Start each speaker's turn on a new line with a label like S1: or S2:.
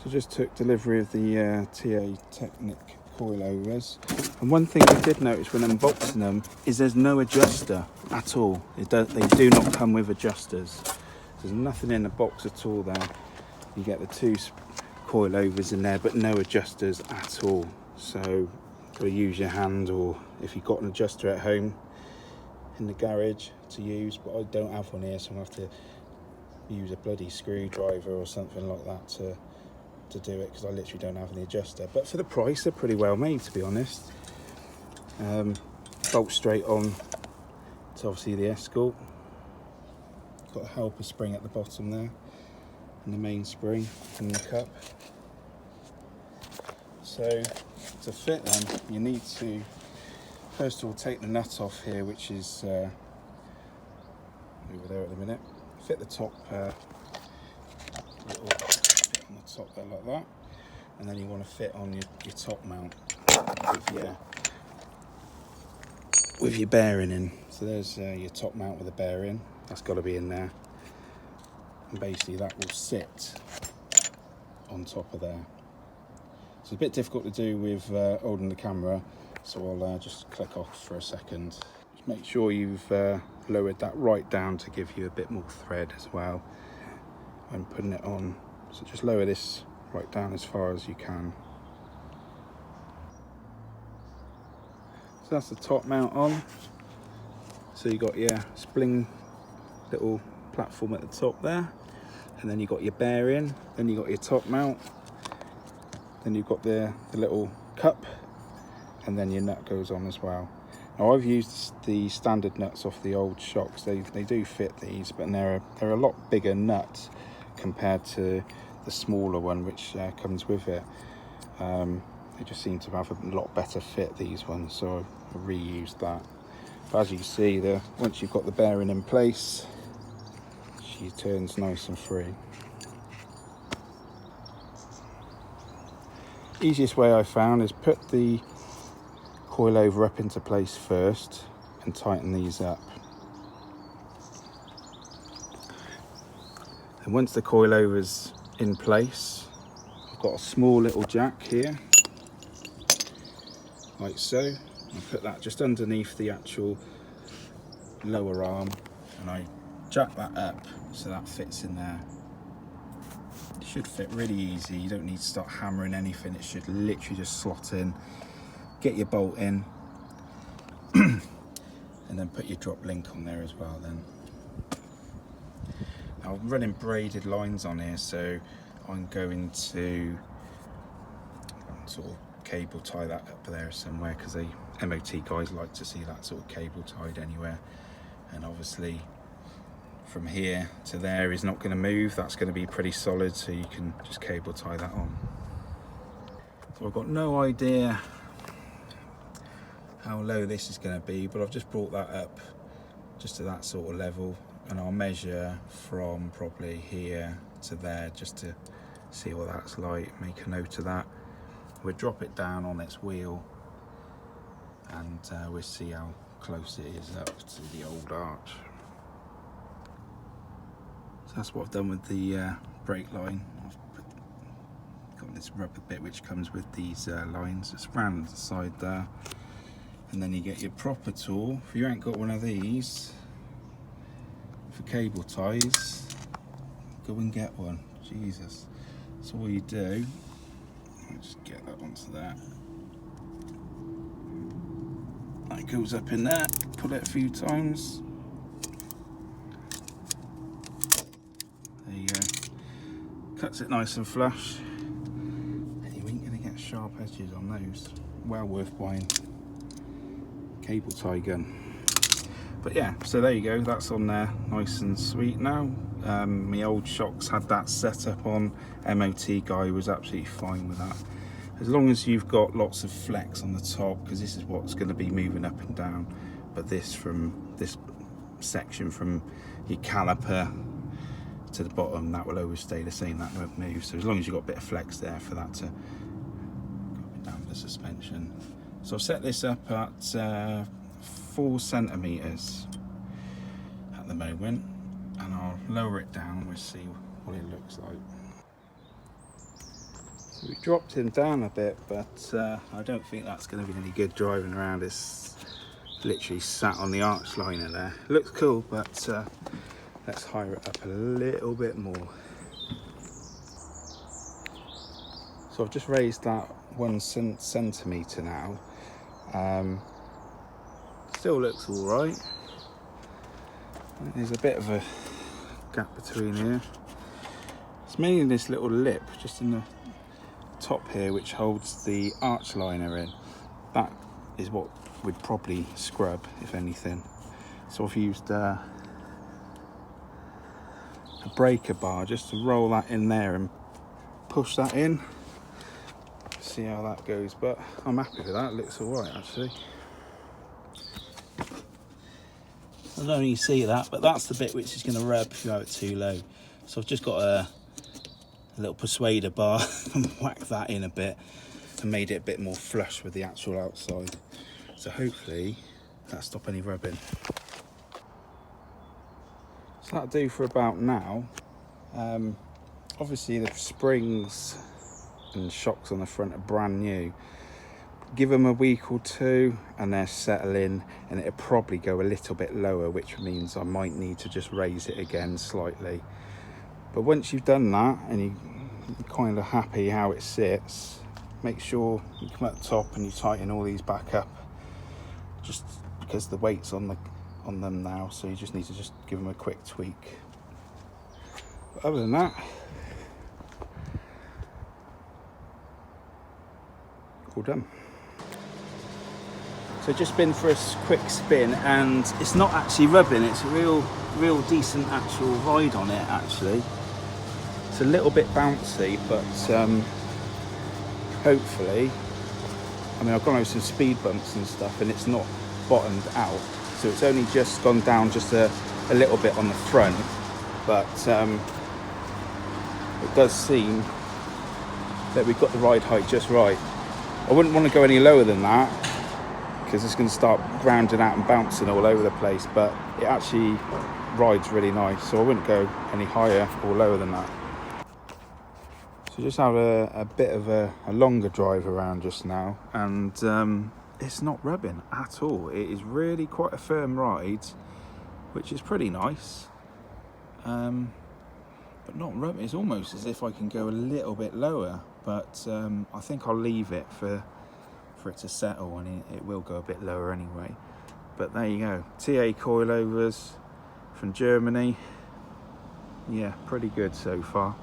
S1: So just took delivery of the Ta Technix coilovers, and one thing I did notice when unboxing them is there's no adjuster at all. They do not come with adjusters. There's nothing in the box at all there. You get the two coilovers in there, but no adjusters at all. So got to use your hand, or if you've got an adjuster at home in the garage to use, but I don't have one here, so I'm going to have to use a bloody screwdriver or something like that to do it, because I literally don't have any adjuster. But for the price, they're pretty well made, to be honest. Bolt straight on to obviously the Escort. Got a helper spring at the bottom there, and the main spring in the cup. So to fit them, you need to first of all take the nut off here, which is over there at the minute. Fit the top little bit on the top there like that, and then you want to fit on your top mount with your bearing in. So there's your top mount with the bearing. That's got to be in there, and basically that will sit on top of there. So it's a bit difficult to do with holding the camera, so I'll just click off for a second. Just make sure you've lowered that right down to give you a bit more thread as well when putting it on. So just lower this right down as far as you can. So that's the top mount on. So you got your spling little platform at the top there, and then you got your bearing, then you got your top mount, then you've got the little cup, and then your nut goes on as well. Now I've used the standard nuts off the old shocks. They do fit these, but they're a lot bigger nut compared to the smaller one which comes with it. They just seem to have a lot better fit, these ones, so I reused that. But as you can see, once you've got the bearing in place, she turns nice and free. Easiest way I found is put the coilover up into place first and tighten these up. And once the coilover's in place, I've got a small little jack here, like so. I put that just underneath the actual lower arm, and I jack that up so that fits in there. It should fit really easy. You don't need to start hammering anything. It should literally just slot in. Get your bolt in, and then put your drop link on there as well then. Now I'm running braided lines on here, so I'm going to sort of cable tie that up there somewhere, because the MOT guys like to see that sort of cable tied anywhere. And obviously from here to there is not going to move. That's going to be pretty solid, so you can just cable tie that on. So I've got no idea how low this is going to be, but I've just brought that up just to that sort of level, and I'll measure from probably here to there just to see what that's like. Make a note of that. We'll drop it down on its wheel, and we'll see how close it is up to the old arch. So that's what I've done with the brake line. I've got this rubber bit which comes with these lines. It's round the side there, and then you get your proper tool. If you ain't got one of these for cable ties, go and get one. Jesus, that's all you do. Just get that onto that. That goes up in there. Pull it a few times. There you go. Cuts it nice and flush. And you ain't gonna get sharp edges on those. Well worth buying cable tie gun. But yeah, so there you go. That's on there, nice and sweet now. My old shocks had that set up on. MOT guy was absolutely fine with that. As long as you've got lots of flex on the top, because this is what's going to be moving up and down. But this section from your caliper to the bottom, that will always stay the same, that won't move. So as long as you've got a bit of flex there for that to go down the suspension. So I've set this up at 4 centimeters at the moment, and I'll lower it down. We'll see what it looks like. We dropped him down a bit, but I don't think that's going to be any good driving around. It's literally sat on the arch liner there. Looks cool, but let's higher it up a little bit more. So I've just raised that 1 centimetre now. Still looks all right. There's a bit of a gap between here. It's mainly this little lip just in the top here which holds the arch liner in. That is what we'd probably scrub, if anything. So I've used a breaker bar just to roll that in there and push that in. See how that goes, but I'm happy with that. It looks all right actually. I don't know if you see that, but that's the bit which is going to rub if you have it too low. So I've just got a little persuader bar and whacked that in a bit and made it a bit more flush with the actual outside. So hopefully that'll stop any rubbing. So that'll do for about now. Obviously the springs and shocks on the front are brand new. Give them a week or two and they'll settle in, and it'll probably go a little bit lower, which means I might need to just raise it again slightly. But once you've done that and you're kind of happy how it sits, make sure you come up the top and you tighten all these back up, just because the weight's on them now, so you just need to just give them a quick tweak. But other than that, all done. So just been for a quick spin, and it's not actually rubbing, it's a real decent actual ride on it actually. It's a little bit bouncy, but hopefully, I mean I've gone over some speed bumps and stuff and it's not bottomed out, so it's only just gone down just a little bit on the front, but it does seem that we've got the ride height just right. I wouldn't want to go any lower than that because it's going to start grounding out and bouncing all over the place, but it actually rides really nice, so I wouldn't go any higher or lower than that. So just have a bit of a longer drive around just now, and it's not rubbing at all. It is really quite a firm ride, which is pretty nice, but not rubbing. It's almost as if I can go a little bit lower, but I think I'll leave it for it to settle, and it will go a bit lower anyway. But there you go, TA coilovers from Germany. Yeah, pretty good so far.